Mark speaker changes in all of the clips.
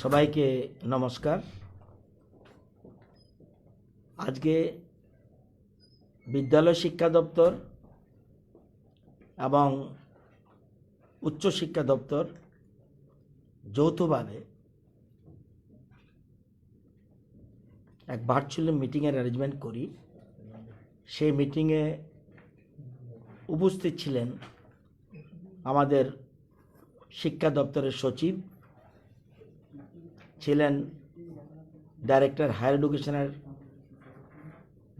Speaker 1: সবাইকে নমস্কার। আজকে বিদ্যালয় শিক্ষা দপ্তর এবং উচ্চ শিক্ষা দপ্তর যৌথভাবে এক ভার্চুয়াল মিটিংয়ের অ্যারেঞ্জমেন্ট করি। সেই মিটিংয়ে উপস্থিত ছিলেন আমাদের শিক্ষা দপ্তরের সচিব, ছিলেন ডাইরেক্টর হায়ার এডুকেশনের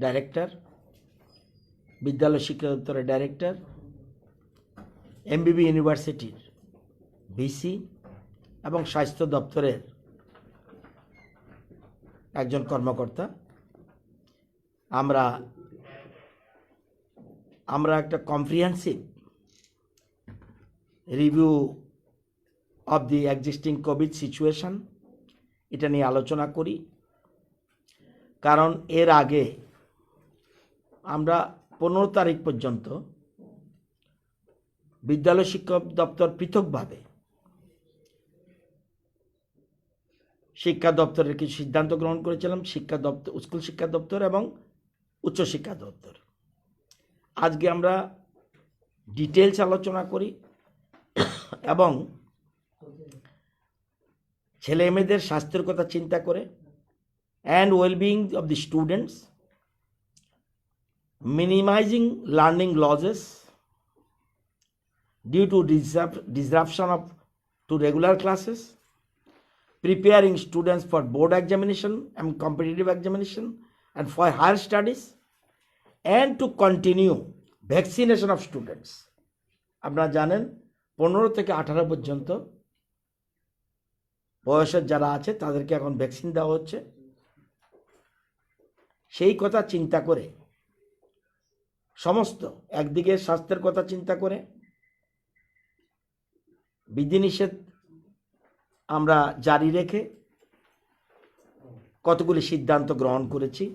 Speaker 1: ডাইরেক্টর, বিদ্যালয় শিক্ষা দপ্তরের ডাইরেক্টর, এমবিবি ইউনিভার্সিটির ভিসি এবং স্বাস্থ্য দপ্তরের একজন কর্মকর্তা। আমরা একটা comprehensive review of the existing Covid situation এটা নিয়ে আলোচনা করি। কারণ এর আগে আমরা 15 তারিখ পর্যন্ত বিদ্যালয় শিক্ষা দপ্তর পৃথকভাবে শিক্ষা দপ্তরের কিছু সিদ্ধান্ত গ্রহণ করেছিলাম, শিক্ষা দপ্তর, স্কুল শিক্ষা দপ্তর এবং উচ্চ শিক্ষা দপ্তর। আজকে আমরা ডিটেলস আলোচনা করি এবং ছেলে মেয়েদের স্বাস্থ্যের কথা চিন্তা করে and wellbeing of the students, minimizing learning losses due to disruption to regular classes, preparing students for board examination and competitive examination and for higher studies, and to continue vaccination of students. আপনারা জানেন 15 থেকে 18 পর্যন্ত বয়সের যারা আছে তাদেরকে এখন vaccine দেওয়া হচ্ছে। সেই কথা চিন্তা করে সমস্ত একদিকে স্বাস্থ্যের কথা চিন্তা করে বিধিনিষেধ আমরা জারি রেখে কতগুলি সিদ্ধান্ত গ্রহণ করেছি।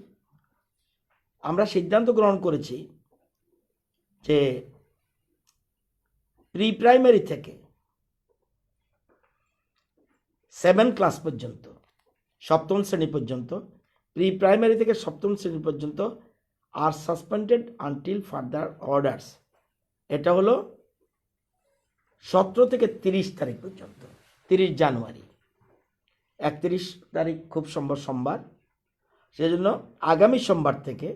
Speaker 1: আমরা সিদ্ধান্ত গ্রহণ করেছি যে প্রি প্রাইমারি থেকে 7 ক্লাস পর্যন্ত, সপ্তম শ্রেণী পর্যন্ত, প্রি প্রাইমারি থেকে সপ্তম শ্রেণী পর্যন্ত are suspended until further orders. এটা হলো 17 থেকে 30 তারিখ পর্যন্ত, 30 জানুয়ারি। 31 তারিখ খুব সম্ভব সোমবার, সেজন্য আগামী সোমবার থেকে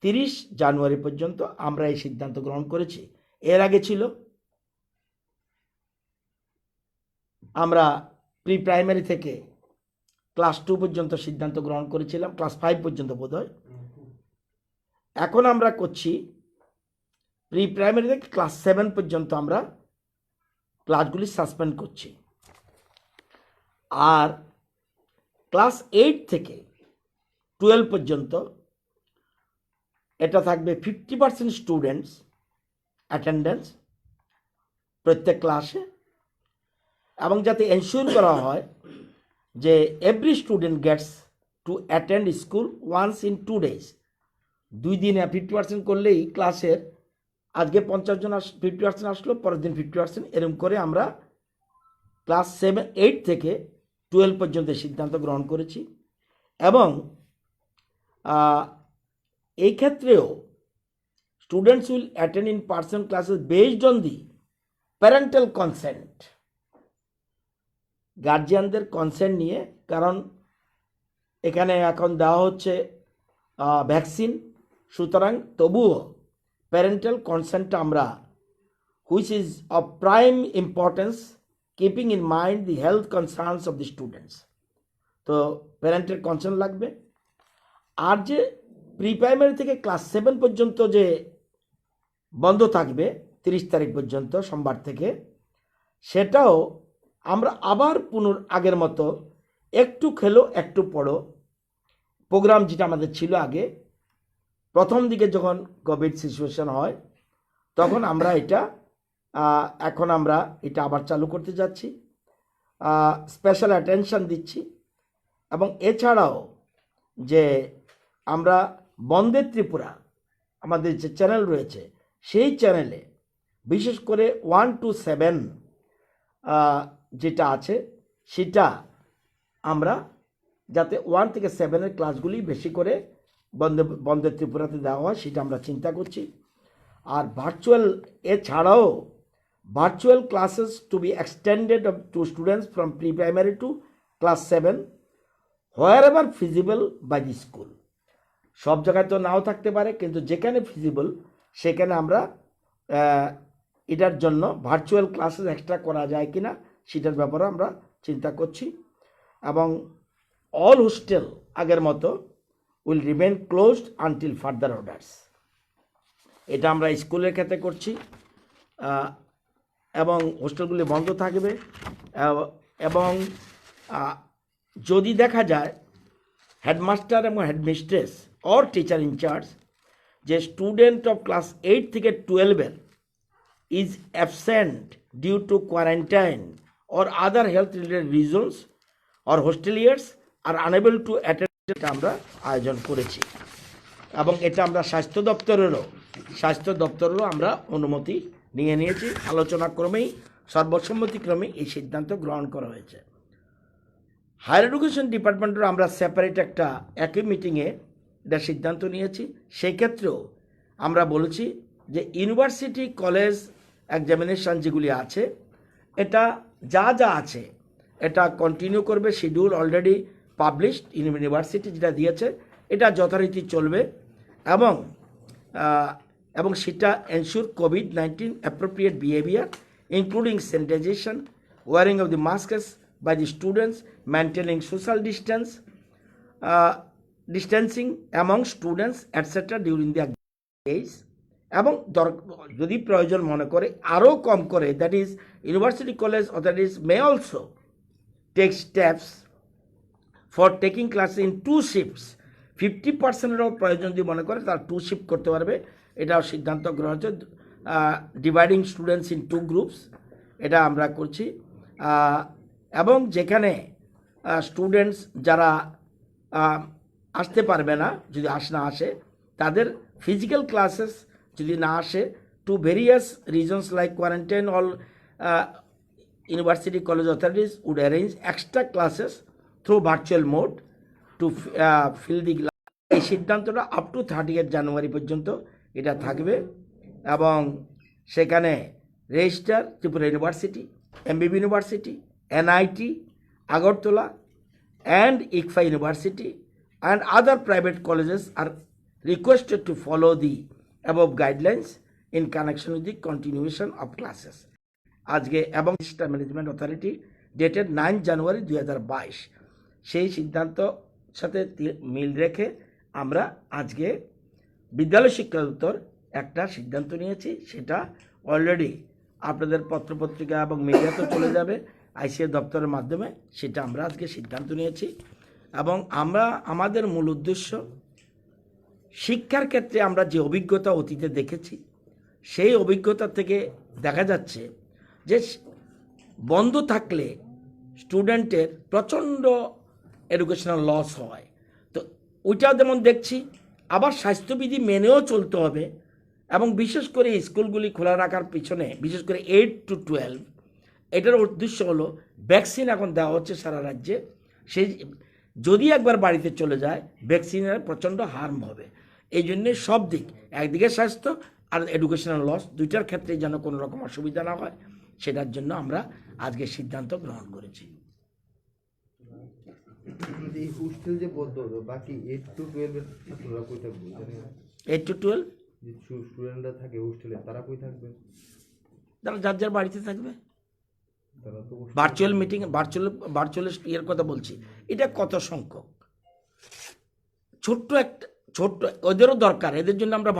Speaker 1: 30 জানুয়ারি পর্যন্ত আমরা এই সিদ্ধান্ত গ্রহণ করেছি। এর আগে ছিল আমরা প্রি প্রাইমারি থেকে ক্লাস 2 পর্যন্ত সিদ্ধান্ত গ্রহণ করেছিলাম, ক্লাস 5 পর্যন্ত বোধহয়। এখন আমরা করছি প্রি প্রাইমারি থেকে ক্লাস 7 পর্যন্ত আমরা ক্লাসগুলি সাসপেন্ড করছি। আর ক্লাস 8 থেকে 12 পর্যন্ত এটা থাকবে 50% স্টুডেন্টস অ্যাটেন্ডেন্স প্রত্যেক ক্লাসে, এবং যাতে এনশিওর করা হয় যে every student gets to attend school once in 2 days। 2 দিনে 50% করলেই ক্লাসের আজকে 50 জন 50% আসলো, পরের দিন 50%, এরকম করে আমরা ক্লাস 8 থেকে 12 পর্যন্ত সিদ্ধান্ত গ্রহণ করেছি। এবং এই ক্ষেত্রেও students will attend in person classes based on the parental consent, গার্জিয়ানদের কনসেন্ট নিয়ে। কারণ এখানে এখন দেওয়া হচ্ছে ভ্যাকসিন, সুতরাং তবুও প্যারেন্টাল কনসেন্টটা আমরা, which is of prime importance keeping in mind the health concerns of the students. তো প্যারেন্টের কনসেন্ট লাগবে। আর যে প্রি প্রাইমারি থেকে ক্লাস 7 পর্যন্ত যে বন্ধ থাকবে 30 তারিখ পর্যন্ত সোমবার থেকে, সেটাও আমরা আবার আগের মতো একটু খেলো একটু পড়ো প্রোগ্রাম, যেটা আমাদের ছিল আগে প্রথম দিকে যখন কোভিড সিচুয়েশন হয় তখন আমরা এটা এখন আমরা এটা আবার চালু করতে যাচ্ছি, স্পেশাল অ্যাটেনশন দিচ্ছি। এবং এছাড়াও যে আমরা বন্দে ত্রিপুরা আমাদের যে চ্যানেল রয়েছে, সেই চ্যানেলে বিশেষ করে 1 to 7 যেটা আছে সেটা আমরা যাতে 1 থেকে 7-এর ক্লাসগুলি বেশি করে বন্দে ত্রিপুরাতে দেওয়া হয় সেটা আমরা চিন্তা করছি। আর ভার্চুয়াল এছাড়াও virtual classes to be extended to students from pre primary to class 7 wherever feasible by the school. সব জায়গায় তো নাও থাকতে পারে, কিন্তু যেখানে ফিজিবল সেখানে আমরা এটার জন্য ভার্চুয়াল ক্লাসেস এক্সট্রা করা যায় কিনা সেটার ব্যাপারে আমরা চিন্তা করছি। এবং অল হোস্টেল আগের মতো will remain closed until further orders. এটা আমরা স্কুলের ক্ষেত্রে করছি এবং হোস্টেলগুলি বন্ধ থাকবে। এবং যদি দেখা যায় হেডমাস্টার এবং হেডমিস্ট্রেস অর টিচার ইনচার্জ যে স্টুডেন্ট অফ ক্লাস 8 থেকে 12 is absent due to quarantine or other health related reasons or hosteliers are unable to attend, আমরা আয়োজন করেছি এবং এটা আমরা স্বাস্থ্য দপ্তরেরও আমরা অনুমতি নিয়ে নিয়েছি। আলোচনাক্রমেই সর্বসম্মতিক্রমে এই সিদ্ধান্ত গ্রহণ করা হয়েছে। হায়ার এডুকেশন ডিপার্টমেন্টের আমরা সেপারেট একটা একই মিটিংয়ে এটা সিদ্ধান্ত নিয়েছি। সেই ক্ষেত্রেও আমরা বলেছি যে ইউনিভার্সিটি কলেজ এক্সামিনেশান যেগুলি আছে এটা যা আছে এটা কন্টিনিউ করবে। শিডিউল অলরেডি পাবলিশড, ইউনিভার্সিটি যেটা দিয়েছে এটা যথারীতি চলবে এবং সেটা এনশিওর কোভিড-19 appropriate behaviour including sanitization, wearing of the masks by the students, maintaining social distancing among students etcetera during the days. এবং যদি প্রয়োজন মনে করে আরও কম করে, that is university college authorities may also take steps for taking class in 2 shifts. 50%-এরও প্রয়োজন যদি মনে করে তারা 2 শিফট করতে পারবে। এটাও সিদ্ধান্ত গ্রহণ হচ্ছে। ডিভাইডিং স্টুডেন্টস ইন 2 গ্রুপস এটা আমরা করছি। এবং যেখানে স্টুডেন্টস যারা আসতে পারবে না, যদি না আসে তাদের ফিজিক্যাল ক্লাসেস যদি না আসে to various reasons like quarantine, all university college authorities would arrange extra classes through virtual mode to fill the class. এই সিদ্ধান্তটা আপ টু 30 জানুয়ারি পর্যন্ত এটা থাকবে এবং সেখানে registrar Tripura university, এমবিবি university, NIT Agartala and ICFA University and other private colleges are requested to follow the above guidelines in connection with the continuation of classes. আজকে এবং system management authority dated 9 জানুয়ারি 2022 সেই সিদ্ধান্ত সাথে মিল রেখে আমরা আজকে বিদ্যালয় শিক্ষা দপ্তর একটা সিদ্ধান্ত নিয়েছি। সেটা অলরেডি আপনাদের পত্রপত্রিকা এবং মিডিয়াতে চলে যাবে আইসিএ দপ্তরের মাধ্যমে। সেটা আমরা আজকে সিদ্ধান্ত নিয়েছি এবং আমাদের মূল উদ্দেশ্য শিক্ষার ক্ষেত্রে আমরা যে অভিজ্ঞতা অতীতে দেখেছি সেই অভিজ্ঞতা থেকে দেখা যাচ্ছে যে বন্ধ থাকলে স্টুডেন্টের প্রচণ্ড এডুকেশনাল লস হয়। তো ওইটাও যেমন দেখছি, আবার স্বাস্থ্যবিধি মেনেও চলতে হবে এবং বিশেষ করে স্কুলগুলি খোলা রাখার পিছনে বিশেষ করে 8 to 12 এটার উদ্দেশ্য হলো ভ্যাকসিন এখন দেওয়া হচ্ছে সারা রাজ্যে। সেই যদি একবার বাড়িতে চলে যায় ভ্যাকসিনের প্রচণ্ড হার্ম হবে। এই জন্যে সব দিক, একদিকে স্বাস্থ্য আর এডুকেশনাল লস দুইটার ক্ষেত্রে যেন কোনো রকম অসুবিধা না হয় সেটার জন্য আমরা আজকে সিদ্ধান্ত গ্রহণ করেছি।
Speaker 2: এই হোস্টেল যে বন্ধ হলো, বাকি 8 to 12 এর ছাত্ররা কই থাকবে?
Speaker 1: 8 to 12
Speaker 2: যে স্টুডেন্টরা থাকে হোস্টেলে তারা কই থাকবে?
Speaker 1: তারা যার যার বাড়িতে থাকবে।
Speaker 2: তারা তো
Speaker 1: ভার্চুয়াল মিটিং, ভার্চুয়াল ইয়ের কথা বলছি। এটা কত সংখ্যক, ছোট্ট ওদেরও দরকার। এদের জন্য আমরা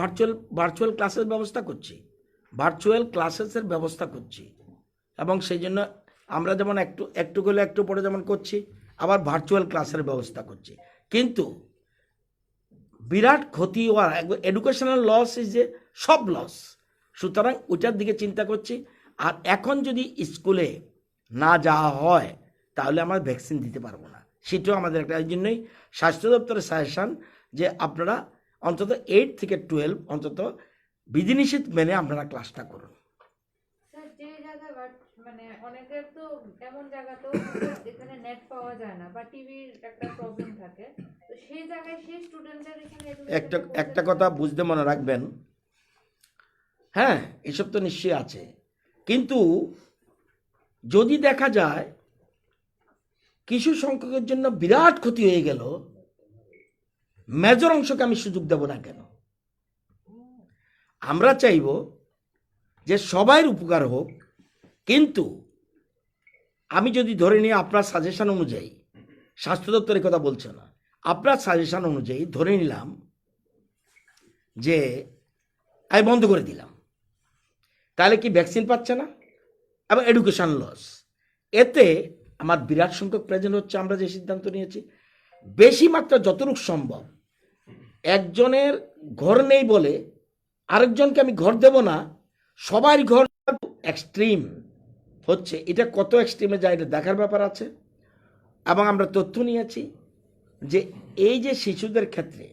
Speaker 1: ভার্চুয়াল ক্লাসের ব্যবস্থা করছি এবং সেই জন্য আমরা যেমন একটু গেলে একটু পরে যেমন করছি, আবার ভার্চুয়াল ক্লাসের ব্যবস্থা করছি। কিন্তু বিরাট ক্ষতি হওয়ার এডুকেশনাল লস ইজ যে সব লস, সুতরাং ওইটার দিকে চিন্তা করছি। আর এখন যদি স্কুলে না যাওয়া হয় তাহলে আমরা ভ্যাকসিন দিতে পারবো না, সেটাও আমাদের একটা। এই জন্যই স্বাস্থ্য দপ্তরের সাজেশন যে আপনারা অন্তত 8 থেকে 12 অন্তত বিধিনিষেধ মেনে আপনারা ক্লাসটা করুন।
Speaker 3: মানে অনেকের তো এমন জায়গাতেও এখানে নেট পাওয়া যায় না বা টিভির একটা প্রবলেম থাকে, তো সেই জায়গায় সেই স্টুডেন্টদের এখানে
Speaker 1: একটা একটা কথা বুঝতে মনে রাখবেন, হ্যাঁ এসব তো নিশ্চয়ই আছে, কিন্তু যদি দেখা যায় কিছু সংখ্যকের জন্য বিরাট ক্ষতি হয়ে গেল, মেজর অংশকে আমি সুযোগ দেব না কেন? আমরা চাইব যে সবার উপকার হোক, কিন্তু আমি যদি ধরে নিই আপনার সাজেশন অনুযায়ী, স্বাস্থ্য দপ্তরের কথা বলছে না, আপনার সাজেশন অনুযায়ী ধরে নিলাম যে আমি বন্ধ করে দিলাম, তাহলে কি ভ্যাকসিন পাচ্ছে না এবং এডুকেশন লস, এতে আমার বিরাট সংখ্যক প্রেজেন্ট হচ্ছে। আমরা যে সিদ্ধান্ত নিয়েছি বেশি মাত্রা যতটুকু সম্ভব, একজনের ঘর নেই বলে আরেকজনকে আমি ঘর দেব না, সবার ঘর এক্সট্রিম হচ্ছে, এটা কত এক্সট্রিমে যায় এটা দেখার ব্যাপার আছে। এবং আমরা তথ্য নিয়েছি যে এই যে শিশুদের ক্ষেত্রে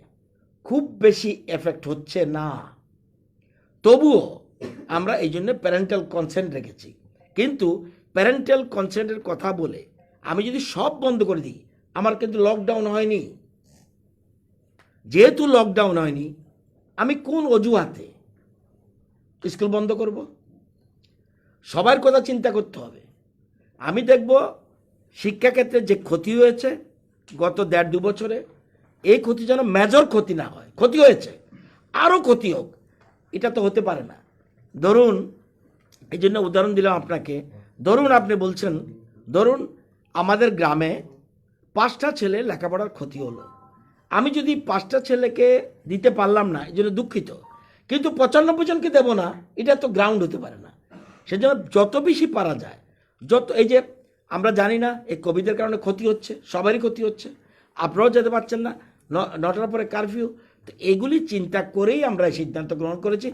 Speaker 1: খুব বেশি এফেক্ট হচ্ছে না, তবুও আমরা এই জন্য প্যারেন্টাল কনসেন্ট রেখেছি। কিন্তু প্যারেন্টাল কনসেন্টের কথা বলে আমি যদি সব বন্ধ করে দিই, আমার কিন্তু লকডাউন হয়নি। যেহেতু লকডাউন হয়নি, আমি কোন অজুহাতে স্কুল বন্ধ করব? সবার কথা চিন্তা করতে হবে। আমি দেখব শিক্ষাক্ষেত্রে যে ক্ষতি হয়েছে গত 1.5-2 বছরে, এই ক্ষতি যেন মেজর ক্ষতি না হয়। ক্ষতি হয়েছে, আরও ক্ষতি হোক, এটা তো হতে পারে না। ধরুন, এই জন্য উদাহরণ দিলাম আপনাকে, ধরুন আপনি বলছেন, ধরুন আমাদের গ্রামে 5টা ছেলে লেখাপড়ার ক্ষতি হলো, আমি যদি 5টা ছেলেকে দিতে পারলাম না, এই জন্য দুঃখিত, কিন্তু 95 জনকে দেব না, এটা তো গ্রাউন্ড হতে পারে না। সেজন্য যত বেশি পারা যায়, যত, এই যে আমরা জানি না এই কোভিডের কারণে ক্ষতি হচ্ছে, সবারই ক্ষতি হচ্ছে, আপনারাও যেতে পারছেন না, 9টার পরে কারফিউ, তো এগুলি চিন্তা করেই আমরা এই সিদ্ধান্ত গ্রহণ করেছি।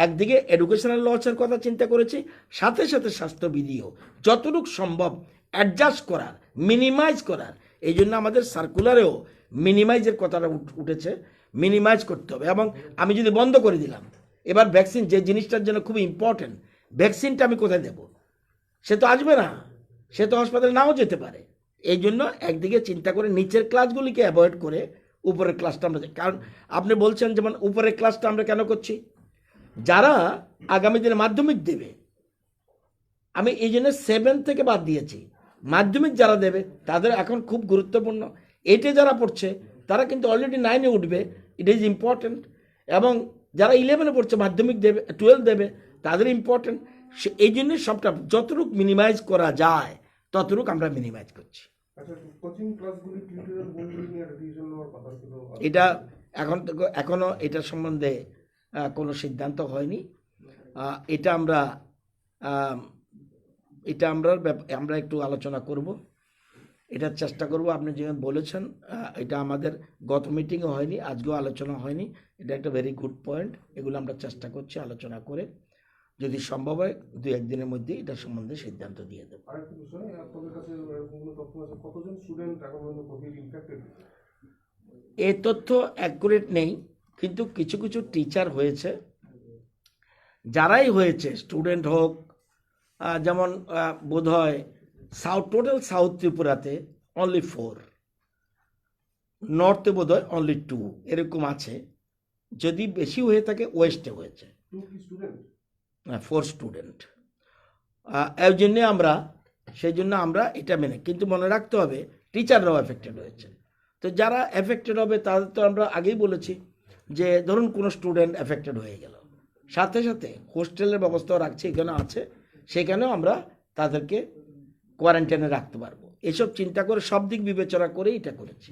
Speaker 1: একদিকে এডুকেশনাল লসের কথা চিন্তা করেছি, সাথে সাথে স্বাস্থ্যবিধিও যতটুকু সম্ভব অ্যাডজাস্ট করার, মিনিমাইজ করার, এই জন্য আমাদের সার্কুলারেও মিনিমাইজের কথাটা উঠেছে, মিনিমাইজ করতে হবে। এবং আমি যদি বন্ধ করে দিলাম, এবার ভ্যাকসিন যে জিনিসটার জন্য খুব ইম্পর্টেন্ট, ভ্যাকসিনটা আমি কোথায় দেব? সে তো আসবে না, সে তো হাসপাতালে নাও যেতে পারে। এই জন্য একদিকে চিন্তা করে নিচের ক্লাসগুলিকে অ্যাভয়েড করে উপরের ক্লাসটা আমরা, কারণ আপনি বলছেন যেমন উপরের ক্লাসটা আমরা কেন করছি, যারা আগামী দিনে মাধ্যমিক দেবে, আমি এই জন্য 7 থেকে বাদ দিয়েছি। মাধ্যমিক যারা দেবে তাদের এখন খুব গুরুত্বপূর্ণ, 8-এ যারা পড়ছে তারা কিন্তু অলরেডি 9-এ উঠবে, ইট ইজ ইম্পর্টেন্ট। এবং যারা 11-এ পড়ছে, মাধ্যমিক দেবে, 12 দেবে, তাদের ইম্পর্টেন্ট। এই জন্য সবটা যতটুকু মিনিমাইজ করা যায় ততটুকু আমরা মিনিমাইজ করছি। এটা এখনো এটা সম্বন্ধে কোনো সিদ্ধান্ত হয়নি। এটা আমরা আমরা একটু আলোচনা করব, এটার চেষ্টা করব। আপনি যে বলেছেন, এটা আমাদের গত মিটিংও হয়নি, আজকেও আলোচনা হয়নি, এটা একটা ভেরি গুড পয়েন্ট। এগুলো আমরা চেষ্টা করছি আলোচনা করে, যদি সম্ভব হয় 2-1 দিনের মধ্যে এটা সম্বন্ধে সিদ্ধান্ত দিয়ে দেব। এই তথ্য অ্যাকুরেট নেই, কিন্তু কিছু কিছু টিচার হয়েছে, যারাই হয়েছে, স্টুডেন্ট হোক, যেমন বোধ হয় টোটাল সাউথ ত্রিপুরাতে অনলি 4, নর্থে বোধ হয় অনলি 2, এরকম আছে। যদি বেশি হয়ে থাকে ওয়েস্টে হয়েছে 4 স্টুডেন্ট। এই জন্যে সেই জন্য আমরা এটা মেনে, কিন্তু মনে রাখতে হবে টিচাররাও এফেক্টেড হয়েছে। তো যারা এফেক্টেড হবে তাদের তো আমরা আগেই বলেছি যে ধরুন কোনো স্টুডেন্ট এফেক্টেড হয়ে গেল, সাথে সাথে হোস্টেলের ব্যবস্থাও রাখছি, এখানে আছে, সেখানেও আমরা তাদেরকে কোয়ারেন্টাইনে রাখতে পারবো। এসব চিন্তা করে সব দিক বিবেচনা করে এটা করেছি।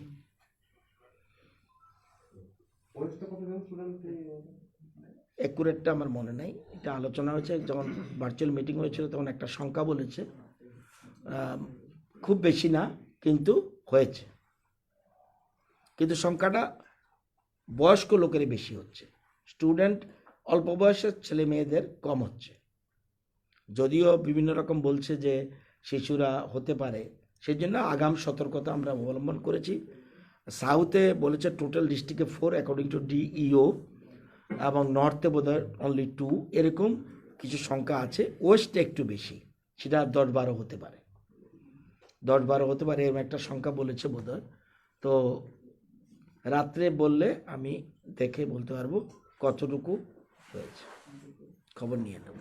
Speaker 1: অ্যাকুরেটটা আমার মনে নাই, এটা আলোচনা হয়েছে যখন ভার্চুয়াল মিটিং হয়েছিল, তখন একটা সংখ্যা বলেছে, খুব বেশি না, কিন্তু হয়েছে, কিন্তু সংখ্যাটা বয়স্ক লোকেরই বেশি হচ্ছে, স্টুডেন্ট অল্প বয়সের ছেলে মেয়েদের কম হচ্ছে। যদিও বিভিন্ন রকম বলছে যে শিশুরা হতে পারে, সেই জন্য আগাম সতর্কতা আমরা অবলম্বন করেছি। সাউথে বলেছে টোটাল ডিস্ট্রিক্টে 4 অ্যাকর্ডিং টু ডিইও, এবং নর্থে বোধহয় অনলি 2, এরকম কিছু সংখ্যা আছে, ওয়েস্টে একটু বেশি। সেটা 10-12 হতে পারে, 10-12 হতে পারে, এরকম একটা সংখ্যা বলেছে বোধহয়। তো রাত্রে বললে আমি দেখে বলতে পারবো কতটুকু হয়েছে, খবর নিয়ে নেব।